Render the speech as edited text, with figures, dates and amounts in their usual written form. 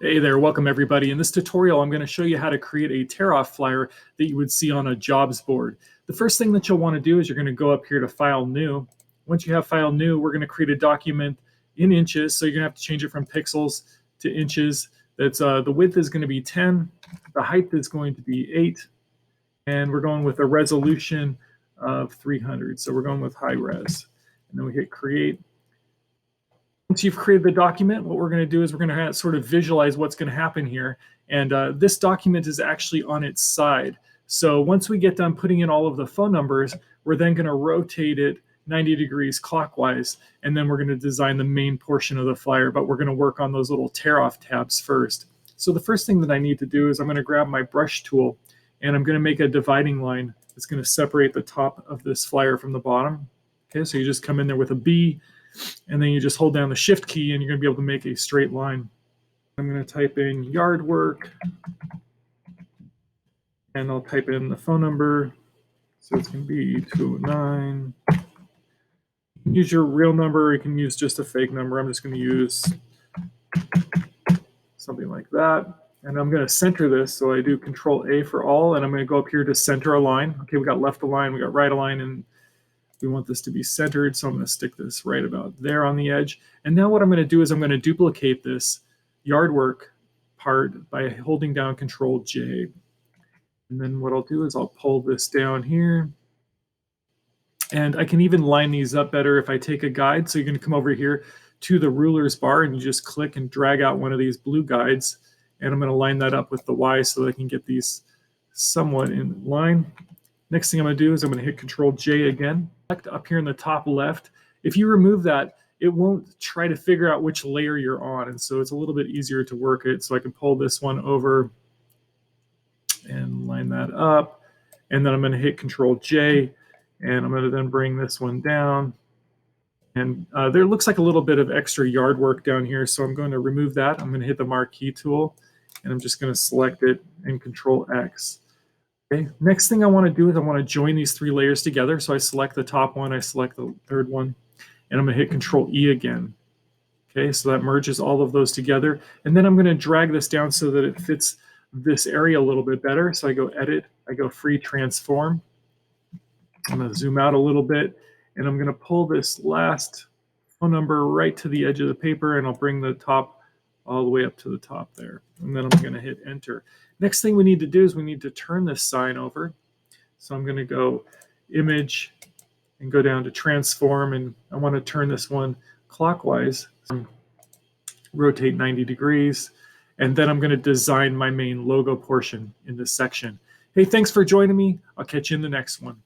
Hey there, welcome everybody. In this tutorial, I'm going to show you how to create a tear-off flyer that you would see on a jobs board. The first thing that you'll want to do is you're going to go up here to File New. Once you have File New, we're going to create a document in inches, so you're going to have to change it from pixels to inches. That's the width is going to be 10, the height is going to be 8, and we're going with a resolution of 300. So we're going with high res. And then we hit Create. Once you've created the document, what we're going to do is we're going to sort of visualize what's going to happen here. And this document is actually on its side. So once we get done putting in all of the phone numbers, we're then going to rotate it 90 degrees clockwise. And then we're going to design the main portion of the flyer, but we're going to work on those little tear-off tabs first. So the first thing that I need to do is I'm going to grab my brush tool and I'm going to make a dividing line that's going to separate the top of this flyer from the bottom. Okay, so you just come in there with a B, and then you just hold down the shift key and you're going to be able to make a straight line. I'm going to type in yard work and I'll type in the phone number. So it's going to be 209. Use your real number, or you can use just a fake number. I'm just going to use something like that. And I'm going to center this. So I do Control A for all, and I'm going to go up here to center a line. Okay, we got left align, we got right align, and we want this to be centered, so I'm going to stick this right about there on the edge. And now what I'm going to do is I'm going to duplicate this yard work part by holding down Control J. And then what I'll do is I'll pull this down here. And I can even line these up better if I take a guide. So you're going to come over here to the rulers bar and you just click and drag out one of these blue guides. And I'm going to line that up with the Y so that I can get these somewhat in line. Next thing I'm going to do is I'm going to hit Control J again. Up here in the top left, if you remove that, it won't try to figure out which layer you're on, and so it's a little bit easier to work it. So I can pull this one over and line that up, and then I'm going to hit Control J, and I'm going to then bring this one down. And there looks like a little bit of extra yard work down here, so I'm going to remove that. I'm going to hit the marquee tool, and I'm just going to select it and Control X. Okay. Next thing I want to do is I want to join these three layers together. So I select the top one, I select the third one, and I'm going to hit Control E again. Okay, so that merges all of those together. And then I'm going to drag this down so that it fits this area a little bit better. So I go Edit, I go Free Transform. I'm going to zoom out a little bit, and I'm going to pull this last phone number right to the edge of the paper, and I'll bring the top all the way up to the top there. And then I'm going to hit Enter. Next thing we need to do is we need to turn this sign over. So I'm going to go Image and go down to Transform, and I want to turn this one clockwise. Rotate 90 degrees, and then I'm going to design my main logo portion in this section. Hey, thanks for joining me. I'll catch you in the next one.